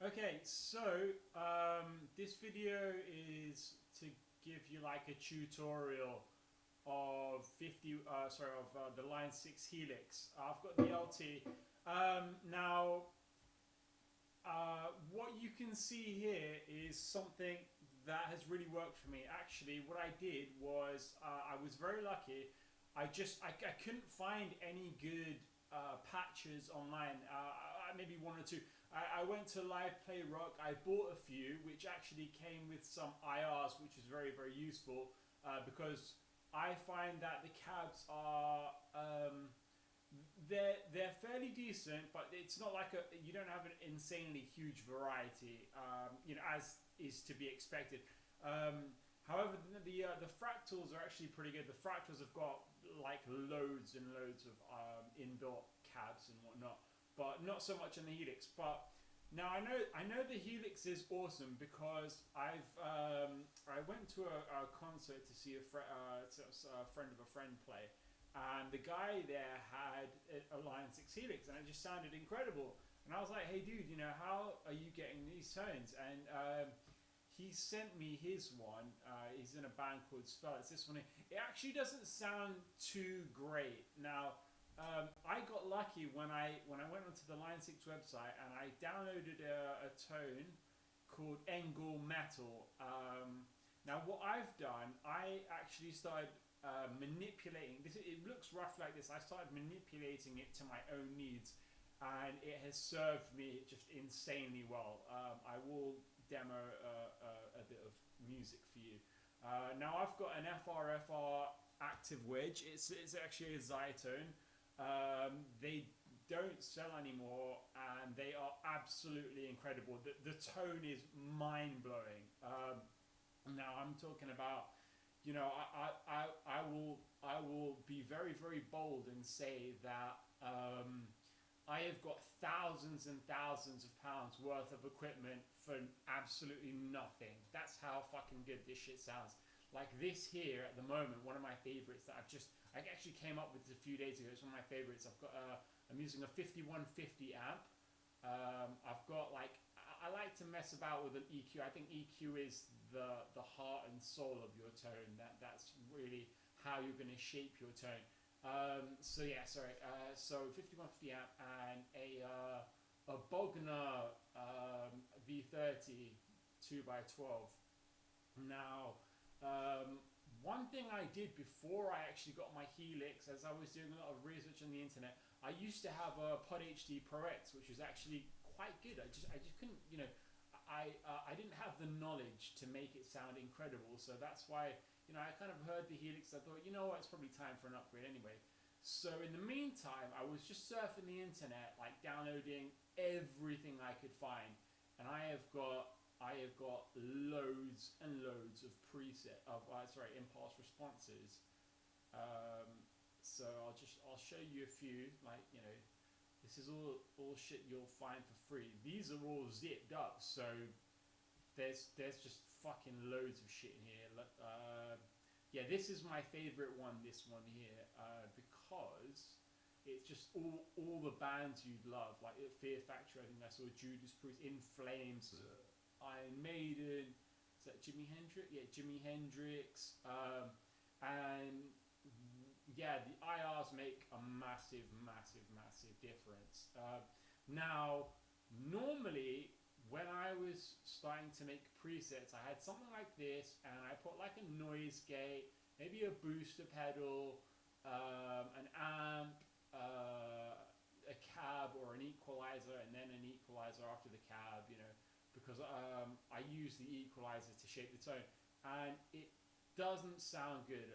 Okay, so this video is to give you like a tutorial of the Line 6 Helix. I've got the LT. Now, what you can see here is something that has really worked for me. Actually, what I did was I was very lucky. I couldn't find any good patches online. Maybe one or two. I went to Live Play Rock. I bought a few, which actually came with some IRs, which was very useful because I find that the cabs are they're fairly decent, but it's not like you don't have an insanely huge variety, as is to be expected. However, the fractals are actually pretty good. The fractals have got like loads and loads of inbuilt cabs and whatnot, but not so much on the Helix. But now I know the Helix is awesome because I went to a concert to see a friend of a friend play, and the guy there had a Line 6 Helix, and it just sounded incredible. And I was like, hey dude, how are you getting these tones? And he sent me his one. He's in a band called Spell. It's this one. It actually doesn't sound too great. Now, I got lucky when I went onto the Line 6 website and I downloaded a tone called Engel Metal. Now, what I've done, I actually started manipulating this. It looks rough like this. I started manipulating it to my own needs, and it has served me just insanely well. I will demo a bit of music for you. Now I've got an FRFR Active Wedge. It's actually a Xitone. They don't sell anymore, and they are absolutely incredible. The tone is mind blowing. Now I'm talking about, I will be very bold and say that I have got thousands and thousands of pounds worth of equipment for absolutely nothing. That's how fucking good this shit sounds. Like this here at the moment, one of my favorites that I actually came up with a few days ago. It's one of my favorites. I'm using a 5150 amp. I've got like, I like to mess about with an EQ. I think EQ is the heart and soul of your tone. That's really how you're going to shape your tone. So yeah, sorry. So 5150 amp and a Bogner V30 2x12. Now, one thing I did before I actually got my Helix, as I was doing a lot of research on the internet, I used to have a Pod HD Pro X, which was actually quite good. I just couldn't, I didn't have the knowledge to make it sound incredible. So that's why, I kind of heard the Helix. I thought, it's probably time for an upgrade anyway. So in the meantime, I was just surfing the internet, like downloading everything I could find, and I have got loads and loads of impulse responses. So I'll show you a few. Like, this is all shit you'll find for free. These are all zipped up, so there's just fucking loads of shit in here. Yeah, this is my favorite one. This one here, because it's just all the bands you'd love, like Fear Factory. I think I saw Judas Priest, In Flames, Iron Maiden. Is that Jimi Hendrix? Yeah, Jimi Hendrix. And yeah, the IRs make a massive difference. Now, normally, when I was starting to make presets, I had something like this, and I put like a noise gate, maybe a booster pedal, an amp, a cab or an equalizer, and then an equalizer after the cab, because I use the equalizer to shape the tone, and it doesn't sound good.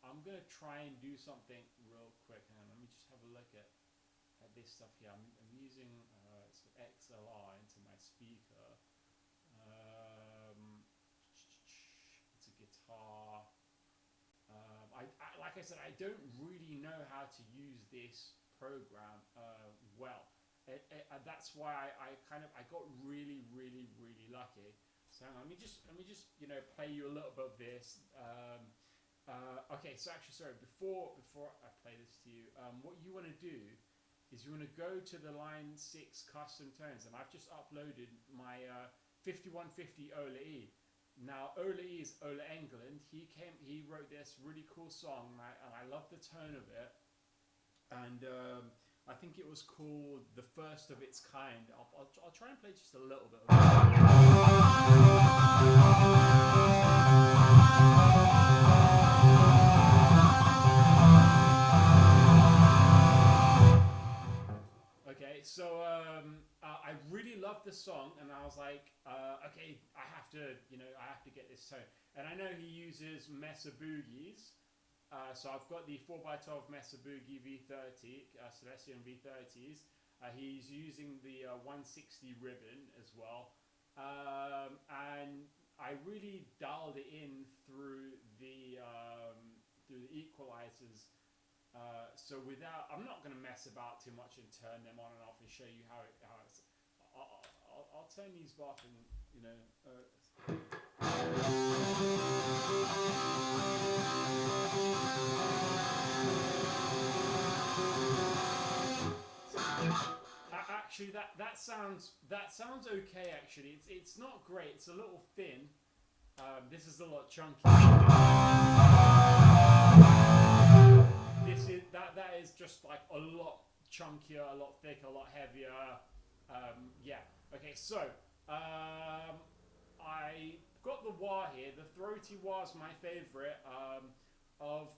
I'm gonna try and do something real quick. Hang on, let me just have a look at this stuff here. I'm using some XLR into my speaker. It's a guitar. Like I said, I don't really know how to use this program well. That's why I got really lucky. So hang on, let me just play you a little bit of this. Okay, so actually, sorry. Before I play this to you, what you want to do is you want to go to the line 6 custom tones, and I've just uploaded my 5150 Ola E. Now Ola E is Ola Englund. He wrote this really cool song, and I love the tone of it. And I think it was called The First of Its Kind. I'll try and play just a little bit of it. Okay, so I really loved the song, and I was like, okay, I have to get this tone. And I know he uses Mesa Boogies. So I've got the 4x12 Mesa Boogie V30, Celestion V30s. He's using the 160 ribbon as well. And I really dialed it in through the equalizers. So I'm not going to mess about too much and turn them on and off and show you how it's. I'll turn these off and actually that sounds okay. Actually, it's not great. It's a little thin. This is a lot chunky. That is just like a lot chunkier, a lot thicker, a lot heavier. Yeah. Okay. So I got the wah here. The throaty wah is my favorite. Of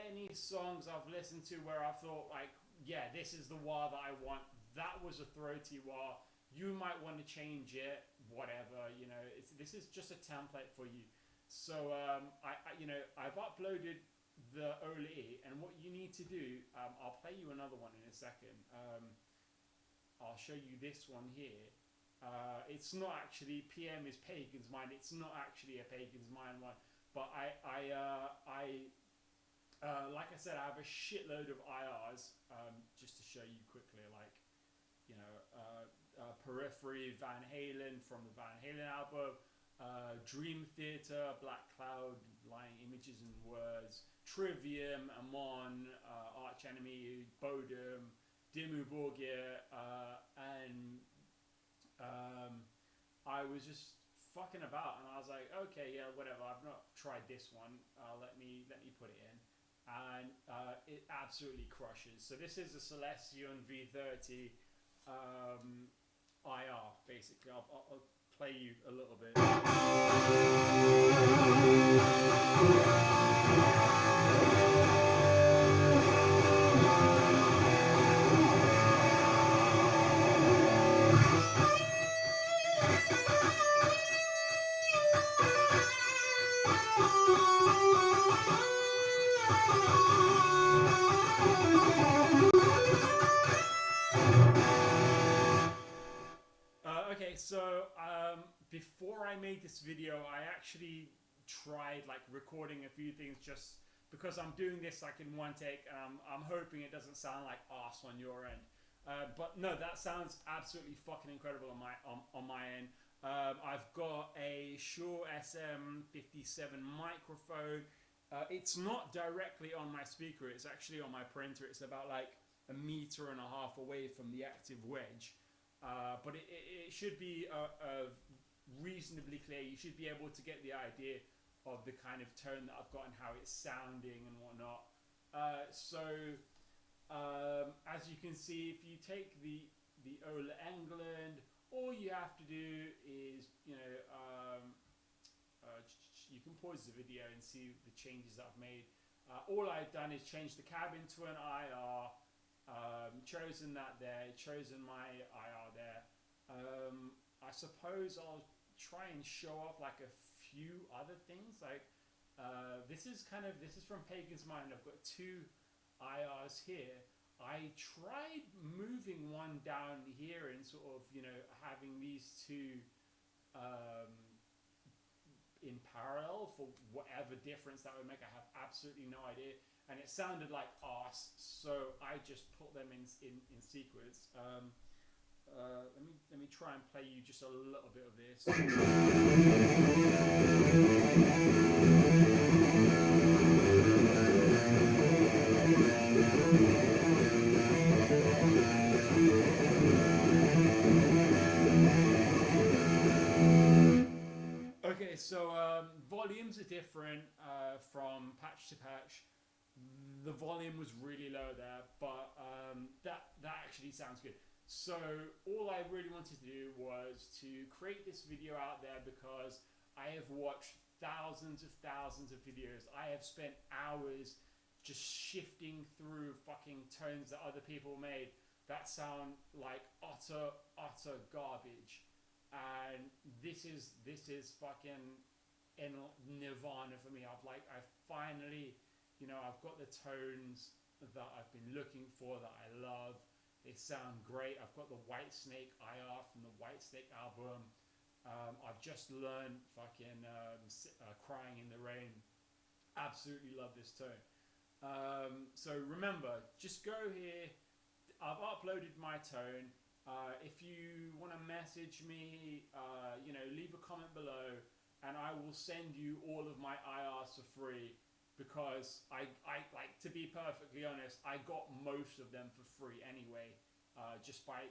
any songs I've listened to where I thought like, yeah, this is the wah that I want. That was a throaty wah. You might want to change it, whatever. This is just a template for you. So I've uploaded the Ola E, and what you need to do, I'll play you another one in a second. I'll show you this one here. It's not actually PM is Pagan's Mind. It's not actually a Pagan's Mind one, but like I said, I have a shitload of IRs. Just to show you quickly, like Periphery, Van Halen from the Van Halen album, Dream Theater, Black Cloud, Lying Images and Words, Trivium, Amon, Arch Enemy, Bodum, Dimmu Borgir, and I was just fucking about, and I was like, okay, yeah, whatever. I've not tried this one. Let me put it in, and it absolutely crushes. So this is a Celestion V30 IR, basically. I'll play you a little bit. Okay, so before I made this video, I actually tried like recording a few things just because I'm doing this like in one take, and I'm hoping it doesn't sound like arse on your end. But no, that sounds absolutely fucking incredible on my end. I've got a Shure SM57 microphone. It's not directly on my speaker. It's actually on my printer. It's about like 1.5 meters away from the Active Wedge. But it should be reasonably clear. You should be able to get the idea of the kind of tone that I've got and how it's sounding and whatnot. As you can see, if you take the Ola Englund, all you have to do is, you can pause the video and see the changes that I've made. All I've done is change the cabin to an IR, chosen that there, chosen my IR there. I suppose I'll try and show off like a few other things. Like this is from Pagan's Mind. I've got 2 IRs here. I tried moving one down here and sort of, having these 2 in parallel for whatever difference that would make. I have absolutely no idea, and it sounded like arse, so I just put them in sequence. Let me try and play you just a little bit of this. volumes are different from patch to patch. The volume was really low there, but that actually sounds good. So all I really wanted to do was to create this video out there because I have watched thousands of videos. I have spent hours just shifting through fucking tones that other people made that sound like utter garbage. And this is fucking nirvana for me. I've finally, you know, I've got the tones that I've been looking for, that I love. They sound great. I've got the Whitesnake IR from the Whitesnake album. I've just learned fucking Crying in the Rain. Absolutely love this tone. So remember, just go here. I've uploaded my tone. If you want to message me, you know, leave a comment below, and I will send you all of my IRs for free. Because I like, to be perfectly honest, I got most of them for free anyway, just by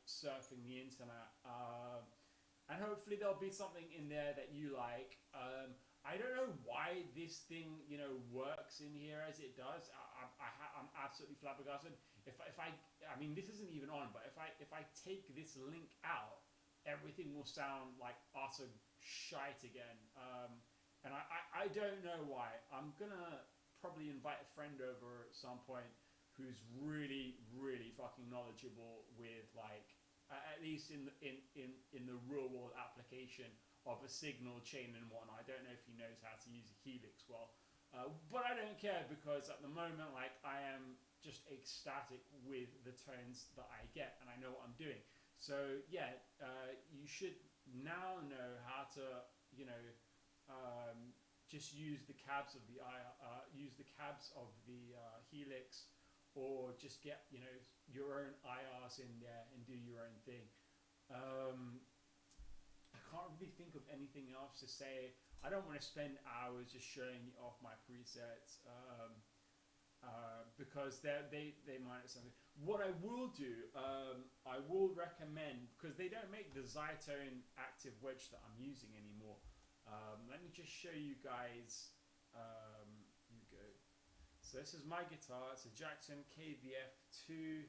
surfing the internet. And hopefully there'll be something in there that you like. I don't know why this thing, you know, works in here as it does. I'm absolutely flabbergasted. If I mean, this isn't even on, but if I take this link out, everything will sound like utter shite again. And I don't know why. I'm gonna probably invite a friend over at some point who's really fucking knowledgeable with, like, at least in the real world application of a signal chain and whatnot. I don't know if he knows how to use a Helix well, but I don't care, because at the moment, like, I am just ecstatic with the tones that I get, and I know what I'm doing. So yeah, you should now know how to, you know, just use the cabs of the Helix, or just get, you know, your own IRs in there and do your own thing. I can't really think of anything else to say. I don't want to spend hours just showing you off my presets, because they might have something. What I will do, I will recommend, because they don't make the Xitone Active Wedge that I'm using anymore. Let me just show you guys. Here we go. So this is my guitar. It's a Jackson KV2F.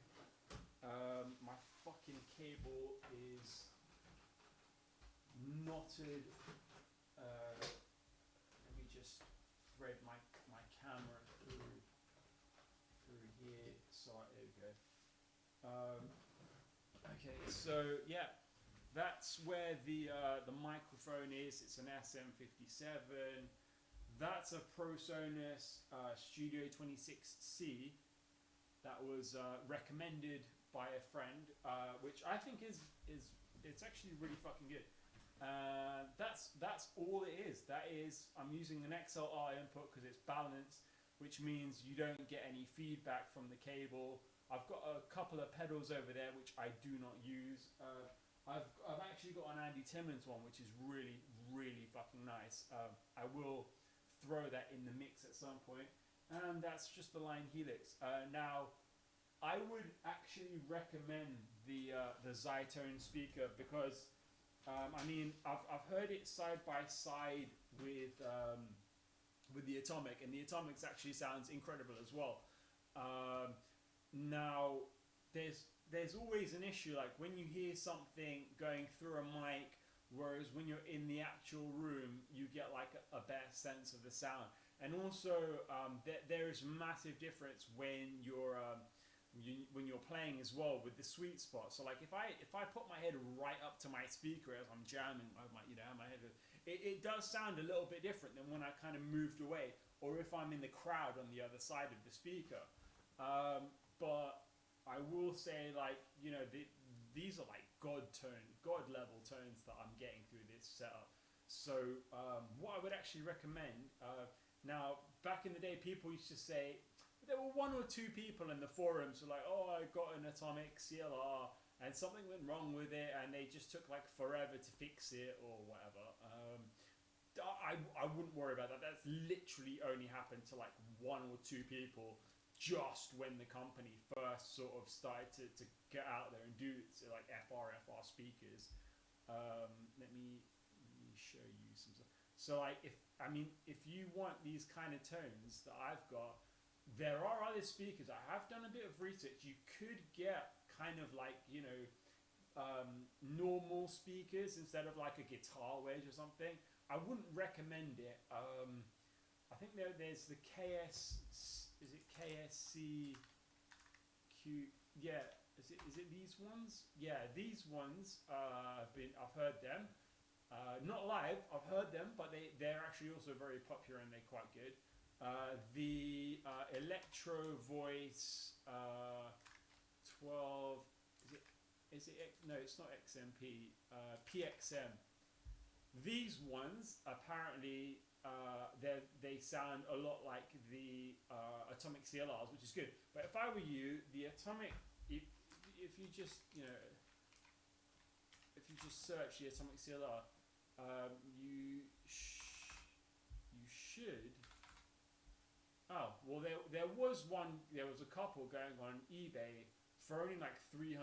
My fucking cable is knotted. Let me just thread my camera through here. So there we go. Okay, so yeah. That's where the microphone is. It's an SM57. That's a ProSonus Studio 26C that was recommended by a friend, which I think is it's actually really fucking good. That's all it is. That is, I'm using an XLR input because it's balanced, which means you don't get any feedback from the cable. I've got a couple of pedals over there which I do not use. I've actually got an Andy Timmons one, which is really fucking nice. I will throw that in the mix at some point. And that's just the line Helix. Now, I would actually recommend the Xitone speaker, because I mean, I've heard it side by side with the Atomic, and the Atomic actually sounds incredible as well. Now, there's always an issue, like when you hear something going through a mic, whereas when you're in the actual room, you get like a better sense of the sound. And also, there is massive difference when you're playing as well with the sweet spot. So like if I put my head right up to my speaker as I'm jamming, my head, it does sound a little bit different than when I kind of moved away, or if I'm in the crowd on the other side of the speaker. But I will say, like, you know, these are like God level tones that I'm getting through this setup. So what I would actually recommend, now back in the day, people used to say, there were one or two people in the forums who were like, oh, I got an Atomic CLR and something went wrong with it, and they just took like forever to fix it or whatever. I wouldn't worry about that. That's literally only happened to like one or two people, just when the company first sort of started to get out there and do like FR speakers. Let me show you some stuff. So like if you want these kind of tones that I've got, there are other speakers. I have done a bit of research. You could get kind of like, normal speakers instead of like a guitar wedge or something. I wouldn't recommend it. I think there's the is it KSC Q? Yeah, is it these ones? Yeah, these ones. I've heard them. Not live. I've heard them, but they're actually also very popular and they're quite good. The Electro Voice 12. No, it's not XMP. PXM. These ones apparently they sound a lot like the Atomic CLRs, which is good. But if I were you, the Atomic, if you just search the Atomic CLR, you should. Oh well, there was a couple going on eBay for only like £300.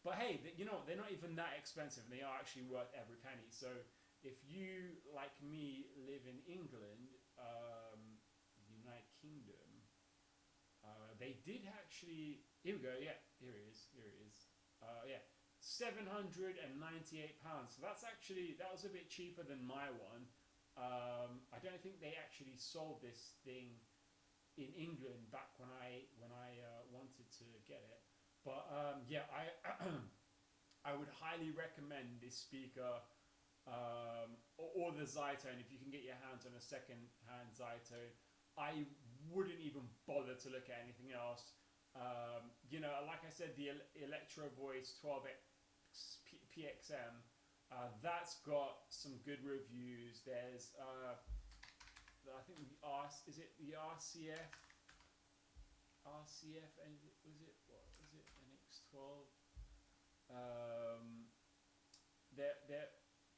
But hey, they're not even that expensive. They are actually worth every penny. So if you, like me, live in England, United Kingdom, they did actually. Here we go. Yeah, here it is. Yeah, £798. So that was a bit cheaper than my one. I don't think they actually sold this thing in England back when I wanted to get it, but yeah, I would highly recommend this speaker, or the Xitone if you can get your hands on a second-hand Xitone. I wouldn't even bother to look at anything else. Like I said, the Electro Voice 12X PXM, that's got some good reviews. There's I think is it the RCF and what was it NX12?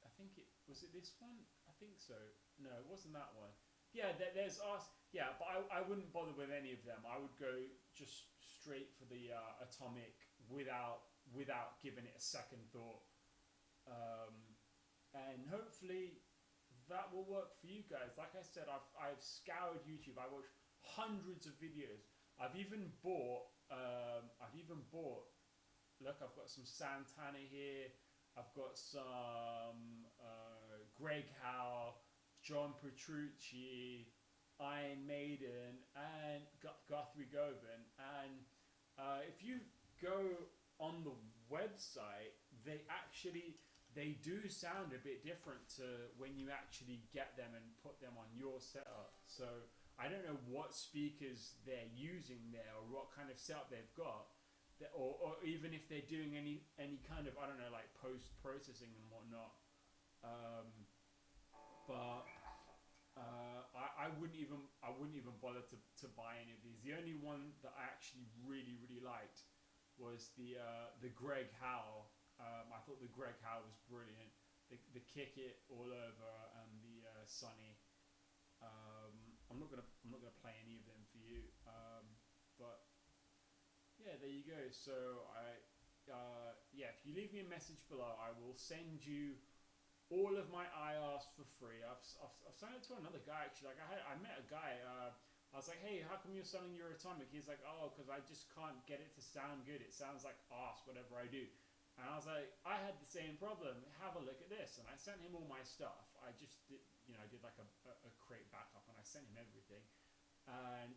I think it was this one. I think so. No, it wasn't that one. Yeah, there's Yeah, but I wouldn't bother with any of them. I would go just straight for the Atomic without giving it a second thought. And hopefully that will work for you guys. Like I said, I've scoured YouTube. I watched hundreds of videos. I've even bought. Look, I've got some Santana here. I've got some Greg Howe, John Petrucci, Iron Maiden, and Guthrie Govan. And if you go on the website, they do sound a bit different to when you actually get them and put them on your setup. So I don't know what speakers they're using there or what kind of setup they've got, or even if they're doing any kind of, I don't know, like post-processing and whatnot. But I wouldn't even bother to buy any of these. The only one that I actually really liked was the Greg Howe. I thought the Greg Howe was brilliant. The Kick It all over and the Sunny. I'm not gonna play any of them for you. But yeah, there you go. So yeah, if you leave me a message below, I will send you all of my IRs for free. I've sent it to another guy actually. Like I met a guy. I was like, hey, how come you're selling your Atomic? He's like, oh, because I just can't get it to sound good. It sounds like arse, whatever I do. And I was like, I had the same problem. Have a look at this. And I sent him all my stuff. I just did, I did like a crate backup, and I sent him everything. And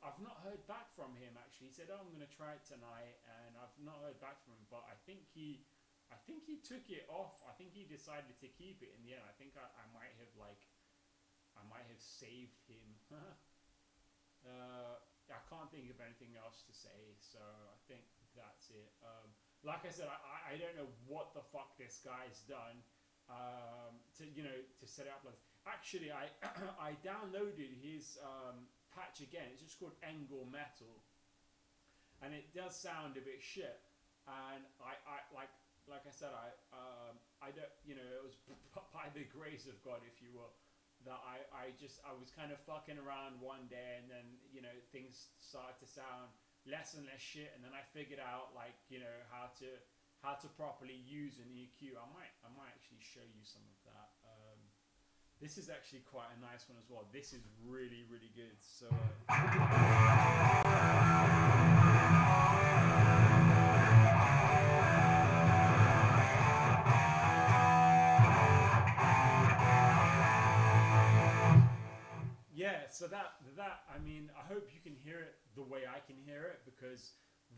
I've not heard back from him actually. He said, oh, I'm going to try it tonight, and I've not heard back from him. But I think he took it off. I think he decided to keep it in the end. I think I might have saved him. I can't think of anything else to say, so I think that's it. Like I said, I don't know what the fuck this guy's done to set it up like this. Actually, I I downloaded his patch again. It's just called Engel Metal, and it does sound a bit shit. And I like I said, I don't, it was by the grace of God, if you will, that I was kind of fucking around one day, and then things started to sound less and less shit, and then I figured out how to properly use an EQ. I might actually show you some of that. This is actually quite a nice one as well. This is really, really good. So yeah, so that I mean, I hope you can hear it the way I can hear it, because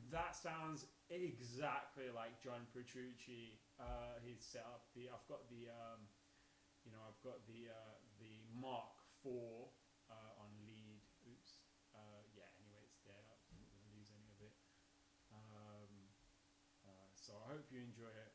that sounds exactly like John Petrucci. He's set up the. I've got the I've got the Mark IV on lead. Oops. Yeah. Anyway, it's there. I'm not going to lose any of it. So I hope you enjoy it.